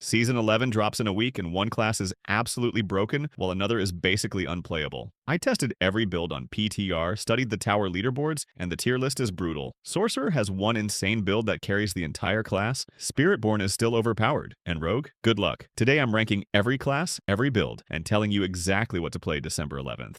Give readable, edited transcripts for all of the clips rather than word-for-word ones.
Season 11 drops in a week and one class is absolutely broken while another is basically unplayable. I tested every build on PTR, studied the tower leaderboards, and the tier list is brutal. Sorcerer has one insane build that carries the entire class, Spiritborn is still overpowered, and Rogue? Good luck. Today I'm ranking every class, every build, and telling you exactly what to play December 11th.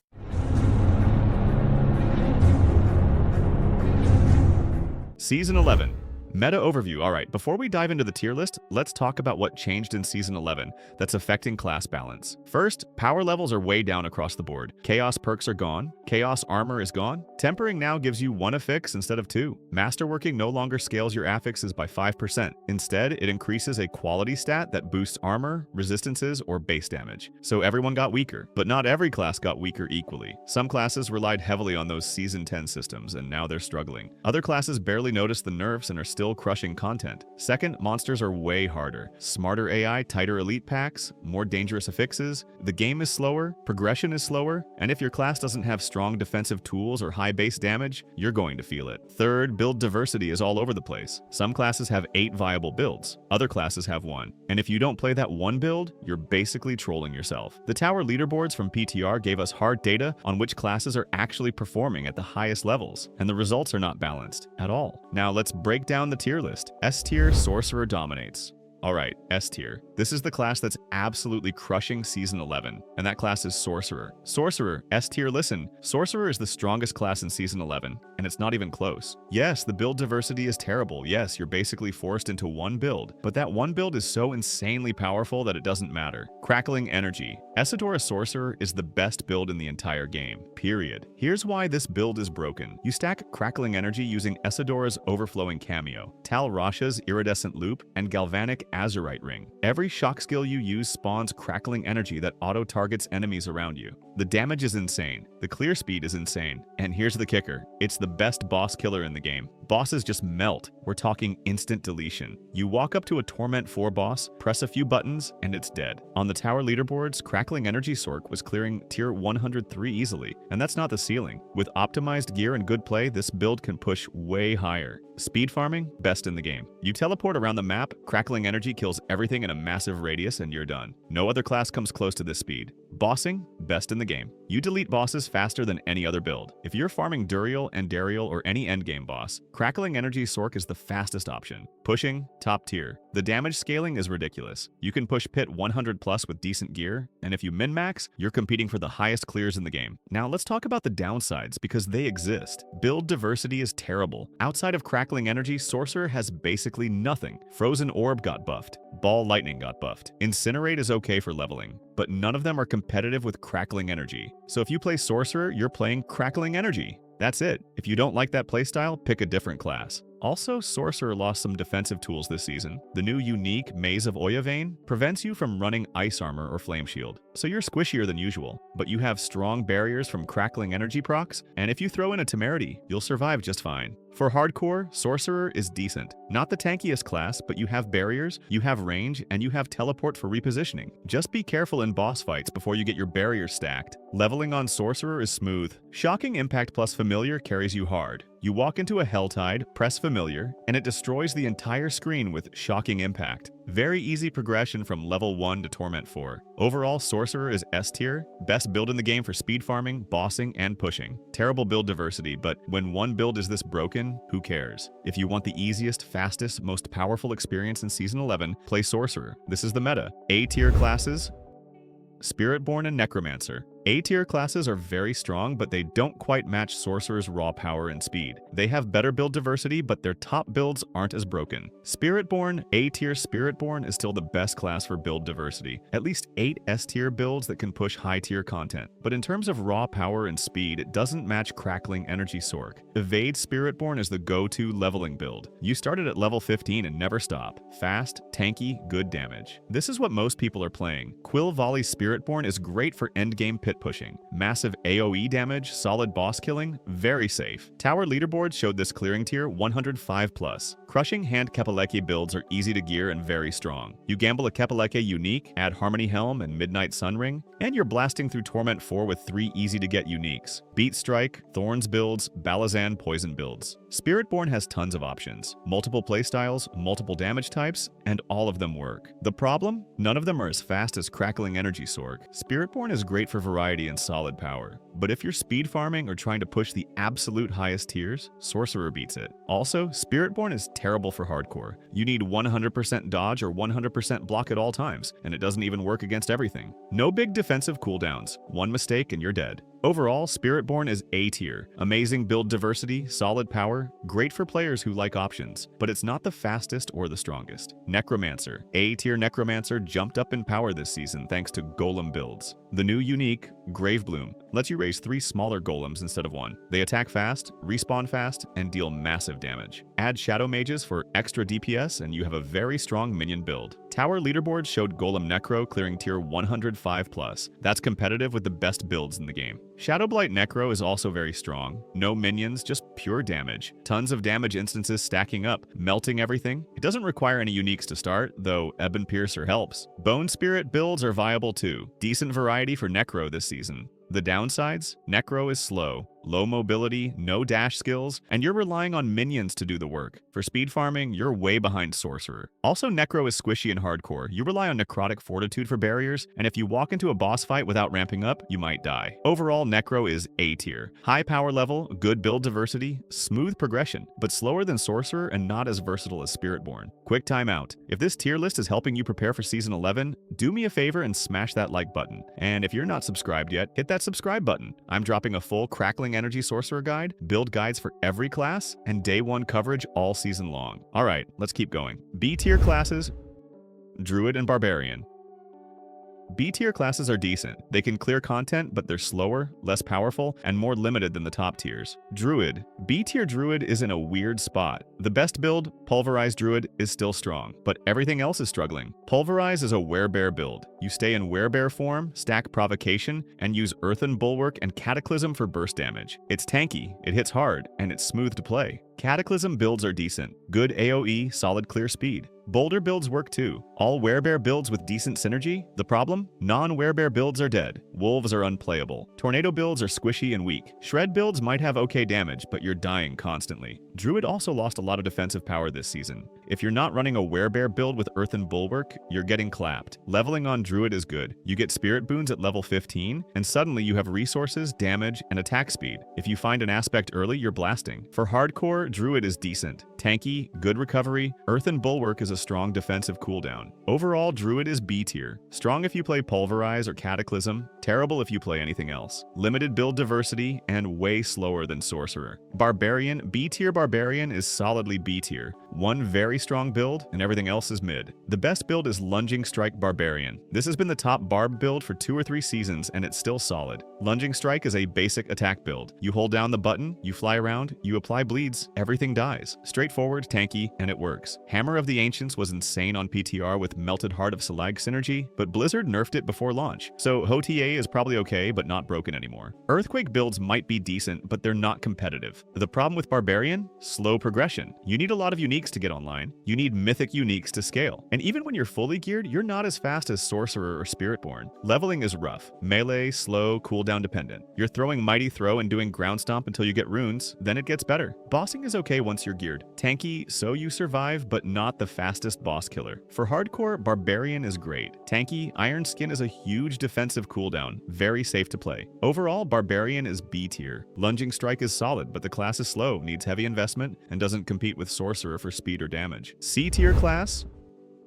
Season 11. Meta Overview. Alright, before we dive into the tier list, let's talk about what changed in Season 11 that's affecting class balance. First, power levels are way down across the board. Chaos perks are gone. Chaos armor is gone. Tempering now gives you 1 affix instead of 2. Masterworking no longer scales your affixes by 5%. Instead, it increases a quality stat that boosts armor, resistances, or base damage. So everyone got weaker, but not every class got weaker equally. Some classes relied heavily on those Season 10 systems, and now they're struggling. Other classes barely noticed the nerfs and are still crushing content. Second, monsters are way harder. Smarter AI, tighter elite packs, more dangerous affixes. The game is slower, progression is slower, and if your class doesn't have strong defensive tools or high base damage, you're going to feel it. Third, build diversity is all over the place. Some classes have 8 viable builds, other classes have 1. And if you don't play that one build, you're basically trolling yourself. The tower leaderboards from PTR gave us hard data on which classes are actually performing at the highest levels, and the results are not balanced at all. Now let's break down the tier list. S tier, Sorcerer dominates. Alright, S tier. This is the class that's absolutely crushing Season 11, and that class is Sorcerer. Sorcerer, S tier, listen. Sorcerer is the strongest class in Season 11, and it's not even close. Yes, the build diversity is terrible. Yes, you're basically forced into one build, but that one build is so insanely powerful that it doesn't matter. Crackling Energy. Essadora Sorcerer is the best build in the entire game, period. Here's why this build is broken. You stack Crackling Energy using Essadora's Overflowing Cameo, Tal Rasha's Iridescent Loop, and Galvanic Azurite Ring. Every shock skill you use spawns Crackling Energy that auto-targets enemies around you. The damage is insane, the clear speed is insane, and here's the kicker. It's the best boss killer in the game. Bosses just melt. We're talking instant deletion. You walk up to a Torment 4 boss, press a few buttons, and it's dead. On the tower leaderboards, Crackling Energy Sorc was clearing tier 103 easily, and that's not the ceiling. With optimized gear and good play, this build can push way higher. Speed farming, best in the game. You teleport around the map, Crackling Energy kills everything in a massive radius, and you're done. No other class comes close to this speed. Bossing, best in the game. You delete bosses faster than any other build. If you're farming Duriel, Andariel, or any endgame boss, Crackling Energy Sorc is the fastest option. Pushing, top tier. The damage scaling is ridiculous. You can push Pit 100 plus with decent gear, and if you min-max, you're competing for the highest clears in the game. Now let's talk about the downsides, because they exist. Build diversity is terrible. Outside of Crackling Energy, Sorcerer has basically nothing. Frozen Orb got buffed. Ball Lightning got buffed. Incinerate is okay for leveling, but none of them are competitive with Crackling Energy. So if you play Sorcerer, you're playing Crackling Energy. That's it. If you don't like that playstyle, pick a different class. Also, Sorcerer lost some defensive tools this season. The new unique Maze of Oyavane prevents you from running Ice Armor or Flame Shield, so you're squishier than usual. But you have strong barriers from Crackling Energy procs, and if you throw in a Temerity, you'll survive just fine. For hardcore, Sorcerer is decent. Not the tankiest class, but you have barriers, you have range, and you have teleport for repositioning. Just be careful in boss fights before you get your barriers stacked. Leveling on Sorcerer is smooth. Shocking Impact plus Familiar carries you hard. You walk into a Helltide, press Familiar, and it destroys the entire screen with Shocking Impact. Very easy progression from level 1 to Torment 4. Overall, Sorcerer is S tier, best build in the game for speed farming, bossing, and pushing. Terrible build diversity, but when one build is this broken, who cares? If you want the easiest, fastest, most powerful experience in Season 11, play Sorcerer. This is the meta. A tier classes, Spiritborn and Necromancer. A-tier classes are very strong, but they don't quite match Sorcerer's raw power and speed. They have better build diversity, but their top builds aren't as broken. Spiritborn, A-tier Spiritborn is still the best class for build diversity. At least 8 S-tier builds that can push high-tier content. But in terms of raw power and speed, it doesn't match Crackling Energy Sorc. Evade Spiritborn is the go-to leveling build. You started at level 15 and never stop. Fast, tanky, good damage. This is what most people are playing. Quill Volley Spiritborn is great for endgame pit direct pushing. Massive AoE damage, solid boss killing, very safe. Tower leaderboards showed this clearing tier 105+. Crushing hand Kepaleke builds are easy to gear and very strong. You gamble a Kepaleke unique, add Harmony Helm and Midnight Sunring, and you're blasting through Torment 4 with 3 easy-to-get uniques. Beat Strike, Thorns builds, Balazan Poison builds. Spiritborn has tons of options. Multiple playstyles, multiple damage types, and all of them work. The problem? None of them are as fast as Crackling Energy Sorg. Spiritborn is great for variety and solid power, but if you're speed farming or trying to push the absolute highest tiers, Sorcerer beats it. Also, Spiritborn is terrible for hardcore. You need 100% dodge or 100% block at all times, and it doesn't even work against everything. No big defensive cooldowns. One mistake and you're dead. Overall, Spiritborn is A tier. Amazing build diversity, solid power, great for players who like options, but it's not the fastest or the strongest. Necromancer. A tier Necromancer jumped up in power this season thanks to golem builds. The new unique, Gravebloom, lets you raise 3 smaller golems instead of 1. They attack fast, respawn fast, and deal massive damage. Add Shadow Mages for extra DPS and you have a very strong minion build. Tower leaderboards showed Golem Necro clearing tier 105+. That's competitive with the best builds in the game. Shadowblight Necro is also very strong. No minions, just pure damage. Tons of damage instances stacking up, melting everything. It doesn't require any uniques to start, though Ebon Piercer helps. Bone Spirit builds are viable too. Decent variety for Necro this season. The downsides? Necro is slow, low mobility, no dash skills, and you're relying on minions to do the work. For speed farming, you're way behind Sorcerer. Also, Necro is squishy and hardcore. You rely on necrotic fortitude for barriers, and if you walk into a boss fight without ramping up, you might die. Overall, Necro is A tier. High power level, good build diversity, smooth progression, but slower than Sorcerer and not as versatile as Spiritborn. Quick timeout. If this tier list is helping you prepare for Season 11, do me a favor and smash that like button. And if you're not subscribed yet, hit that subscribe button. I'm dropping a full Crackling Energy Sorcerer guide, build guides for every class, and day 1 coverage all season long. Alright, let's keep going. B tier classes, Druid and Barbarian. B-tier classes are decent. They can clear content, but they're slower, less powerful, and more limited than the top tiers. Druid. B-tier Druid is in a weird spot. The best build, Pulverized Druid, is still strong, but everything else is struggling. Pulverize is a Werebear build. You stay in Werebear form, stack Provocation, and use Earthen Bulwark and Cataclysm for burst damage. It's tanky, it hits hard, and it's smooth to play. Cataclysm builds are decent. Good AoE, solid clear speed. Boulder builds work too. All Werebear builds with decent synergy. The problem? Non-Werebear builds are dead. Wolves are unplayable. Tornado builds are squishy and weak. Shred builds might have okay damage, but you're dying constantly. Druid also lost a lot of defensive power this season. If you're not running a Werebear build with Earthen Bulwark, you're getting clapped. Leveling on Druid is good. You get Spirit Boons at level 15, and suddenly you have resources, damage, and attack speed. If you find an aspect early, you're blasting. For hardcore, Druid is decent. Tanky, good recovery, Earthen Bulwark is a strong defensive cooldown. Overall, Druid is B tier. Strong if you play Pulverize or Cataclysm, terrible if you play anything else. Limited build diversity, and way slower than Sorcerer. Barbarian, B tier Barbarian is solidly B tier. One very strong build, and everything else is mid. The best build is Lunging Strike Barbarian. This has been the top Barb build for 2 or 3 seasons, and it's still solid. Lunging Strike is a basic attack build. You hold down the button, you fly around, you apply bleeds, everything dies. Straightforward, tanky, and it works. Hammer of the Ancients was insane on PTR with Melted Heart of Salag synergy, but Blizzard nerfed it before launch, so HOTA is probably okay, but not broken anymore. Earthquake builds might be decent, but they're not competitive. The problem with Barbarian? Slow progression. You need a lot of uniques to get online. You need mythic uniques to scale. And even when you're fully geared, you're not as fast as Sorcerer or Spiritborn. Leveling is rough. Melee, slow, cooldown dependent. You're throwing Mighty Throw and doing Ground Stomp until you get runes, then it gets better. Bossing is okay once you're geared. Tanky, so you survive, but not the fastest boss killer. For hardcore, Barbarian is great. Tanky, Iron Skin is a huge defensive cooldown, very safe to play. Overall, Barbarian is B tier. Lunging Strike is solid, but the class is slow, needs heavy investment, and doesn't compete with Sorcerer for speed or damage. C tier class?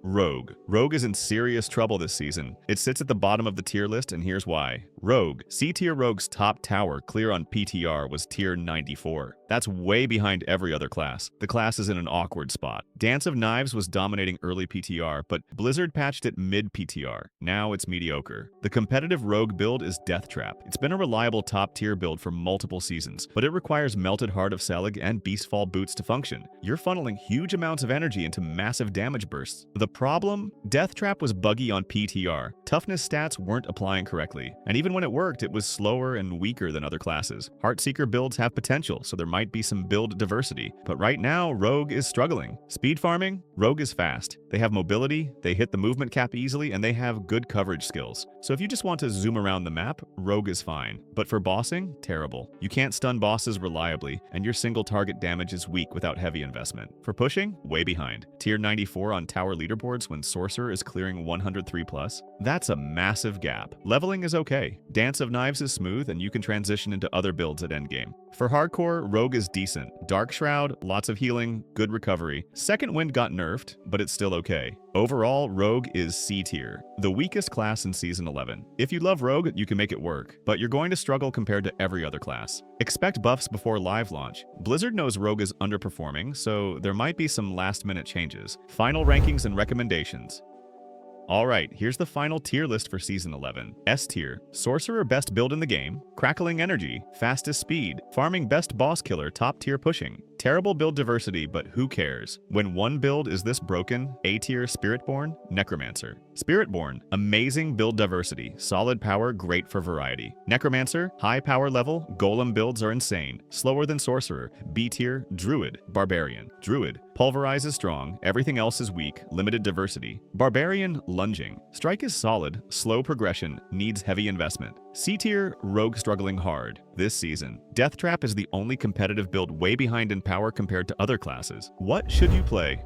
Rogue. Rogue is in serious trouble this season. It sits at the bottom of the tier list, and here's why. Rogue. C-tier Rogue's top tower clear on PTR was tier 94. That's way behind every other class. The class is in an awkward spot. Dance of Knives was dominating early PTR, but Blizzard patched it mid-PTR. Now it's mediocre. The competitive rogue build is Death Trap. It's been a reliable top-tier build for multiple seasons, but it requires Melted Heart of Selig and Beastfall boots to function. You're funneling huge amounts of energy into massive damage bursts. The problem? Death Trap was buggy on PTR. Toughness stats weren't applying correctly, and even when it worked, it was slower and weaker than other classes. Heartseeker builds have potential, so there might be some build diversity, but right now, Rogue is struggling. Speed farming? Rogue is fast. They have mobility, they hit the movement cap easily, and they have good coverage skills. So if you just want to zoom around the map, Rogue is fine. But for bossing, terrible. You can't stun bosses reliably, and your single target damage is weak without heavy investment. For pushing, way behind. Tier 94 on tower leaderboards when Sorcerer is clearing 103+. That's a massive gap. Leveling is okay. Dance of Knives is smooth, and you can transition into other builds at endgame. For hardcore, Rogue is decent. Dark Shroud, lots of healing, good recovery. Second Wind got nerfed, but it's still okay. Overall, Rogue is C tier, the weakest class in Season 11. If you love Rogue, you can make it work, but you're going to struggle compared to every other class. Expect buffs before live launch. Blizzard knows Rogue is underperforming, so there might be some last-minute changes. Final rankings and recommendations. Alright, here's the final tier list for Season 11. S tier, Sorcerer best build in the game, Crackling Energy, fastest speed, farming best boss killer, top tier pushing. Terrible build diversity, but who cares? When one build is this broken, A tier Spiritborn, Necromancer. Spiritborn, amazing build diversity, solid power, great for variety. Necromancer, high power level, golem builds are insane, slower than Sorcerer. B tier, Druid, Barbarian. Druid, Pulverize is strong, everything else is weak, limited diversity. Barbarian, Lunging. Strike is solid, slow progression, needs heavy investment. C tier, Rogue struggling hard. This season, Death Trap is the only competitive build way behind in power compared to other classes. What should you play?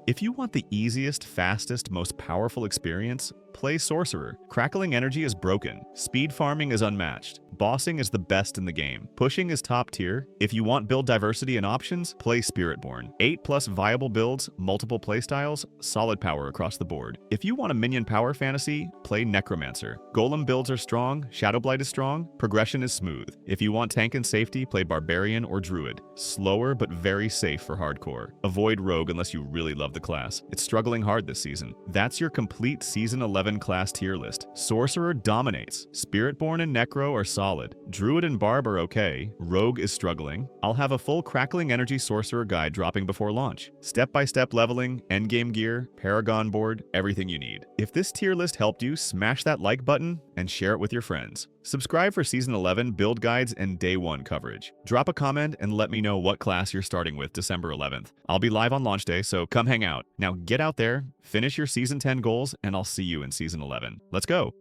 If you want the easiest, fastest, most powerful experience, play Sorcerer. Crackling Energy is broken. Speed farming is unmatched. Bossing is the best in the game. Pushing is top tier. If you want build diversity and options, play Spiritborn. 8+ viable builds, multiple playstyles, solid power across the board. If you want a minion power fantasy, play Necromancer. Golem builds are strong, Shadowblight is strong, progression is smooth. If you want tank and safety, play Barbarian or Druid. Slower but very safe for hardcore. Avoid Rogue unless you really love the class. It's struggling hard this season. That's your complete Season 11 class tier list. Sorcerer dominates. Spiritborn and Necro are solid. Druid and Barb are okay. Rogue is struggling. I'll have a full Crackling Energy Sorcerer guide dropping before launch. Step-by-step leveling, endgame gear, Paragon board, everything you need. If this tier list helped you, smash that like button and share it with your friends. Subscribe for Season 11 build guides and Day 1 coverage. Drop a comment and let me know what class you're starting with December 11th. I'll be live on launch day, so come hang out. Now get out there, finish your Season 10 goals, and I'll see you in Season 11. Let's go!